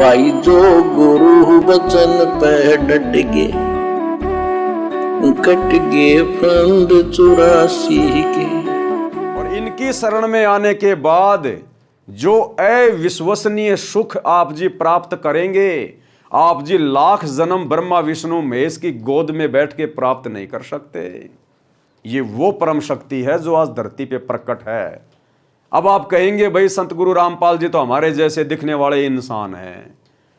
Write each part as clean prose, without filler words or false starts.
भाई जो गुरु वचन पे डट गे, कट गे फंद 84 के। और इनकी शरण में आने के बाद जो अविश्वसनीय सुख आप जी प्राप्त करेंगे, आप जी लाख जन्म ब्रह्मा विष्णु महेश की गोद में बैठ के प्राप्त नहीं कर सकते। ये वो परम शक्ति है जो आज धरती पे प्रकट है। अब आप कहेंगे भाई संत गुरु रामपाल जी तो हमारे जैसे दिखने वाले इंसान हैं,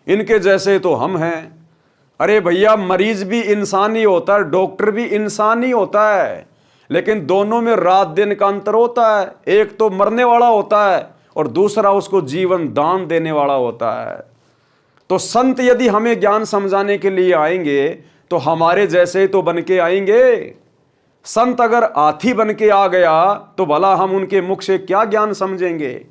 इनके जैसे तो हम हैं। अरे भैया, मरीज भी इंसान ही होता है, डॉक्टर भी इंसान ही होता है, लेकिन दोनों में रात दिन का अंतर होता है। एक तो मरने वाला होता है और दूसरा उसको जीवन दान देने वाला होता है। तो संत यदि हमें ज्ञान समझाने के लिए आएंगे तो हमारे जैसे तो बन के आएंगे। संत अगर हाथी बन के आ गया तो भला हम उनके मुख से क्या ज्ञान समझेंगे।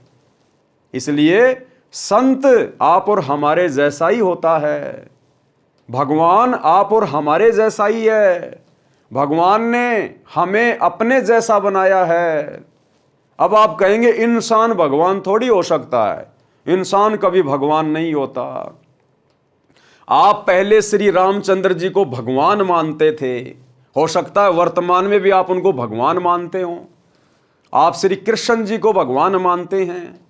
इसलिए संत आप और हमारे जैसा ही होता है, भगवान आप और हमारे जैसा ही है। भगवान ने हमें अपने जैसा बनाया है। अब आप कहेंगे इंसान भगवान थोड़ी हो सकता है, इंसान कभी भगवान नहीं होता। आप पहले श्री रामचंद्र जी को भगवान मानते थे, हो सकता है वर्तमान में भी आप उनको भगवान मानते हो। आप श्री कृष्ण जी को भगवान मानते हैं,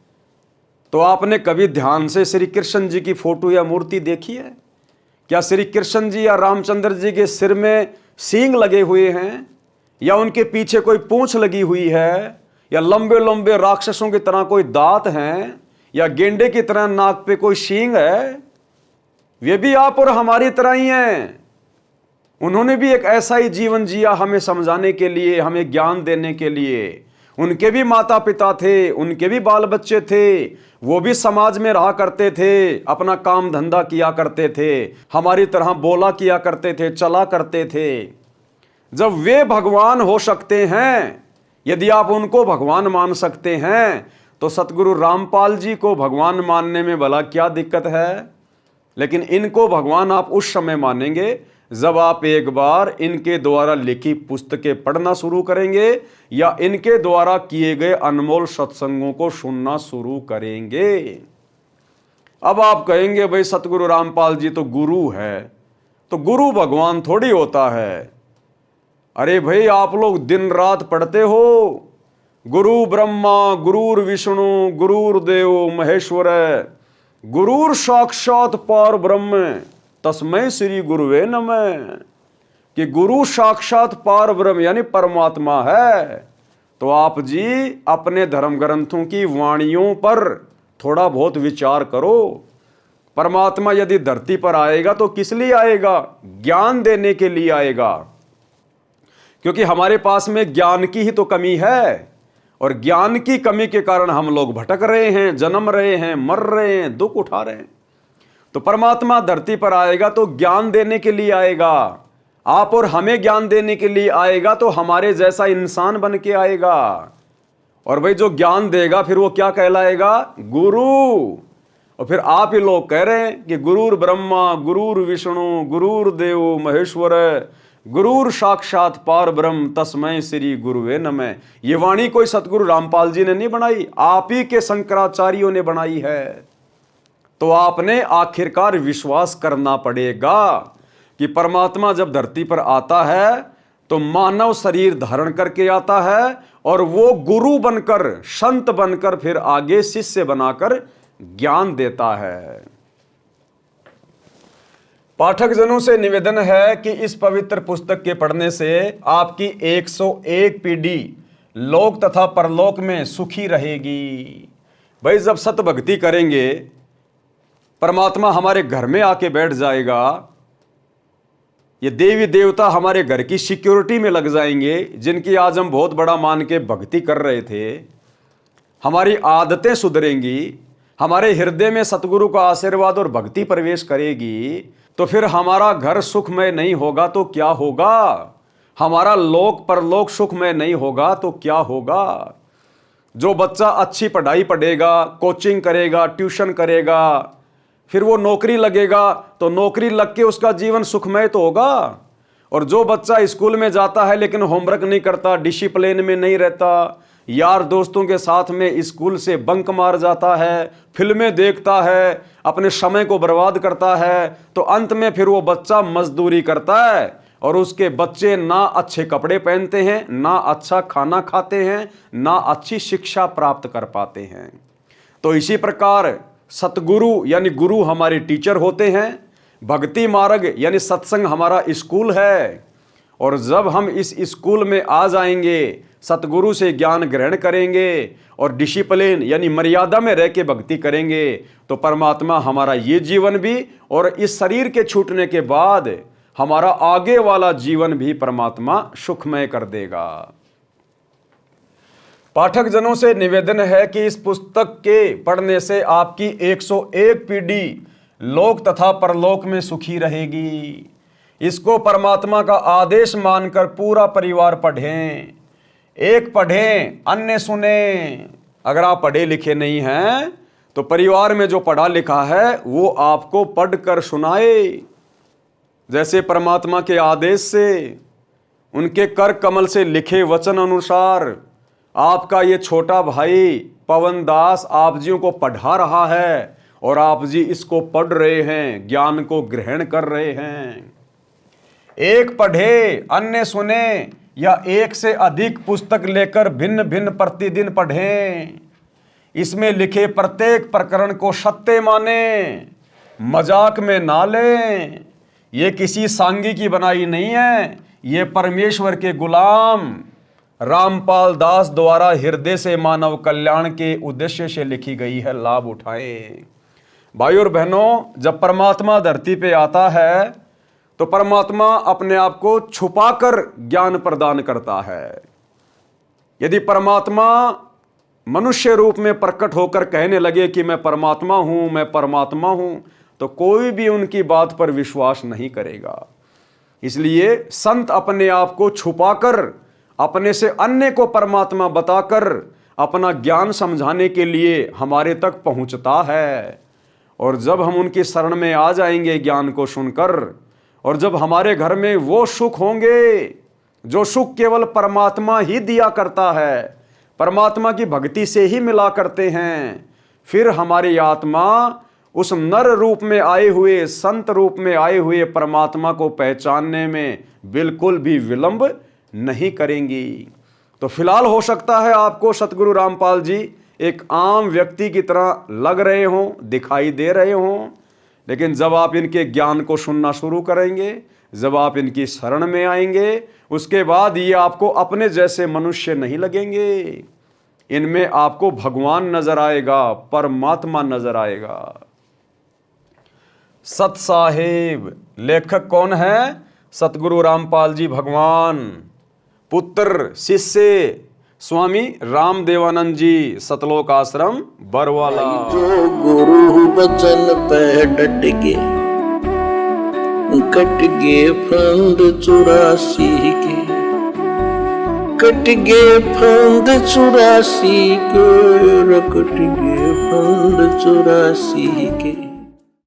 तो आपने कभी ध्यान से श्री कृष्ण जी की फोटो या मूर्ति देखी है? क्या श्री कृष्ण जी या रामचंद्र जी के सिर में सींग लगे हुए हैं, या उनके पीछे कोई पूंछ लगी हुई है, या लंबे लंबे राक्षसों की तरह कोई दांत हैं, या गेंडे की तरह नाक पे कोई सींग है? वे भी आप और हमारी तरह ही हैं। उन्होंने भी एक ऐसा ही जीवन जिया हमें समझाने के लिए, हमें ज्ञान देने के लिए। उनके भी माता पिता थे, उनके भी बाल बच्चे थे, वो भी समाज में रहा करते थे, अपना काम धंधा किया करते थे, हमारी तरह बोला किया करते थे, चला करते थे। जब वे भगवान हो सकते हैं, यदि आप उनको भगवान मान सकते हैं, तो सतगुरु रामपाल जी को भगवान मानने में भला क्या दिक्कत है। लेकिन इनको भगवान आप उस समय मानेंगे जब आप एक बार इनके द्वारा लिखी पुस्तकें पढ़ना शुरू करेंगे या इनके द्वारा किए गए अनमोल सत्संगों को सुनना शुरू करेंगे। अब आप कहेंगे भाई सतगुरु रामपाल जी तो गुरु है, तो गुरु भगवान थोड़ी होता है। अरे भाई, आप लोग दिन रात पढ़ते हो, गुरु ब्रह्मा गुरुर विष्णु गुरुर्देव महेश्वर, गुरुर साक्षात पार ब्रह्म तस्मै श्री गुरुवे नमः। कि गुरु साक्षात पार ब्रह्म यानी परमात्मा है। तो आप जी अपने धर्म ग्रंथों की वाणियों पर थोड़ा बहुत विचार करो। परमात्मा यदि धरती पर आएगा तो किस लिए आएगा? ज्ञान देने के लिए आएगा, क्योंकि हमारे पास में ज्ञान की ही तो कमी है, और ज्ञान की कमी के कारण हम लोग भटक रहे हैं, जन्म रहे हैं, मर रहे हैं, दुख उठा रहे हैं। तो परमात्मा धरती पर आएगा तो ज्ञान देने के लिए आएगा, आप और हमें ज्ञान देने के लिए आएगा, तो हमारे जैसा इंसान बन के आएगा। और भाई जो ज्ञान देगा फिर वो क्या कहलाएगा? गुरु। और फिर आप ही लोग कह रहे हैं कि गुरुर ब्रह्मा गुरुर विष्णु गुरुर्देव महेश्वर गुरुर साक्षात पार ब्रह्म तस्मै श्री गुरुवे नमः। ये वाणी कोई सतगुरु रामपाल जी ने नहीं बनाई, आप ही के शंकराचार्यों ने बनाई है। तो आपने आखिरकार विश्वास करना पड़ेगा कि परमात्मा जब धरती पर आता है तो मानव शरीर धारण करके आता है, और वो गुरु बनकर, संत बनकर फिर आगे शिष्य बनाकर ज्ञान देता है। पाठक जनों से निवेदन है कि इस पवित्र पुस्तक के पढ़ने से आपकी 101 पीढ़ी लोक तथा परलोक में सुखी रहेगी। भाई जब सत भक्ति करेंगे, परमात्मा हमारे घर में आके बैठ जाएगा, ये देवी देवता हमारे घर की सिक्योरिटी में लग जाएंगे, जिनकी आज हम बहुत बड़ा मान के भक्ति कर रहे थे। हमारी आदतें सुधरेंगी, हमारे हृदय में सतगुरु का आशीर्वाद और भक्ति प्रवेश करेगी, तो फिर हमारा घर सुखमय नहीं होगा तो क्या होगा? हमारा लोक परलोक सुखमय नहीं होगा तो क्या होगा? जो बच्चा अच्छी पढ़ाई पढ़ेगा, कोचिंग करेगा, ट्यूशन करेगा, फिर वो नौकरी लगेगा, तो नौकरी लग के उसका जीवन सुखमय तो होगा। और जो बच्चा स्कूल में जाता है लेकिन होमवर्क नहीं करता, डिसिप्लिन में नहीं रहता, यार दोस्तों के साथ में स्कूल से बंक मार जाता है, फिल्में देखता है, अपने समय को बर्बाद करता है, तो अंत में फिर वो बच्चा मजदूरी करता है और उसके बच्चे ना अच्छे कपड़े पहनते हैं, ना अच्छा खाना खाते हैं, ना अच्छी शिक्षा प्राप्त कर पाते हैं। तो इसी प्रकार सतगुरु यानी गुरु हमारे टीचर होते हैं, भक्ति मार्ग यानी सत्संग हमारा स्कूल है। और जब हम इस स्कूल में आ जाएंगे, सतगुरु से ज्ञान ग्रहण करेंगे और डिसिप्लिन यानी मर्यादा में रह के भक्ति करेंगे, तो परमात्मा हमारा ये जीवन भी और इस शरीर के छूटने के बाद हमारा आगे वाला जीवन भी परमात्मा सुखमय कर देगा। पाठक जनों से निवेदन है कि इस पुस्तक के पढ़ने से आपकी 101 पीढ़ी लोक तथा परलोक में सुखी रहेगी। इसको परमात्मा का आदेश मानकर पूरा परिवार पढ़ें। एक पढ़ें, अन्य सुने। अगर आप पढ़े लिखे नहीं हैं तो परिवार में जो पढ़ा लिखा है वो आपको पढ़कर सुनाए। जैसे परमात्मा के आदेश से, उनके कर कमल से लिखे वचन अनुसार आपका ये छोटा भाई पवन दास आप जियों को पढ़ा रहा है और आप जी इसको पढ़ रहे हैं, ज्ञान को ग्रहण कर रहे हैं। एक पढ़े, अन्य सुने, या एक से अधिक पुस्तक लेकर भिन्न भिन्न प्रतिदिन पढ़ें। इसमें लिखे प्रत्येक प्रकरण को सत्य माने, मजाक में ना लें। ये किसी सांगी की बनाई नहीं है, ये परमेश्वर के गुलाम रामपाल दास द्वारा हृदय से मानव कल्याण के उद्देश्य से लिखी गई है। लाभ उठाएं। भाई और बहनों, जब परमात्मा धरती पे आता है तो परमात्मा अपने आप को छुपाकर ज्ञान प्रदान करता है। यदि परमात्मा मनुष्य रूप में प्रकट होकर कहने लगे कि मैं परमात्मा हूं, मैं परमात्मा हूं, तो कोई भी उनकी बात पर विश्वास नहीं करेगा। इसलिए संत अपने आप को छुपाकर अपने से अन्य को परमात्मा बताकर अपना ज्ञान समझाने के लिए हमारे तक पहुंचता है। और जब हम उनकी शरण में आ जाएंगे ज्ञान को सुनकर, और जब हमारे घर में वो सुख होंगे जो सुख केवल परमात्मा ही दिया करता है, परमात्मा की भक्ति से ही मिला करते हैं, फिर हमारी आत्मा उस नर रूप में आए हुए, संत रूप में आए हुए परमात्मा को पहचानने में बिल्कुल भी विलंब नहीं करेंगी। तो फिलहाल हो सकता है आपको सतगुरु रामपाल जी एक आम व्यक्ति की तरह लग रहे हों, दिखाई दे रहे हों, लेकिन जब आप इनके ज्ञान को सुनना शुरू करेंगे, जब आप इनकी शरण में आएंगे, उसके बाद ये आपको अपने जैसे मनुष्य नहीं लगेंगे। इनमें आपको भगवान नजर आएगा, परमात्मा नजर आएगा। सत साहेब लेखक कौन है? सतगुरु रामपाल जी भगवान। पुत्र शिष्य स्वामी रामदेवानंद जी, सतलोक आश्रम बरवाला। जो गुरु बचन पे डट गे, कट गे फंद 84 के, कट गे फंद 84 के, कट गे फंद 84 के।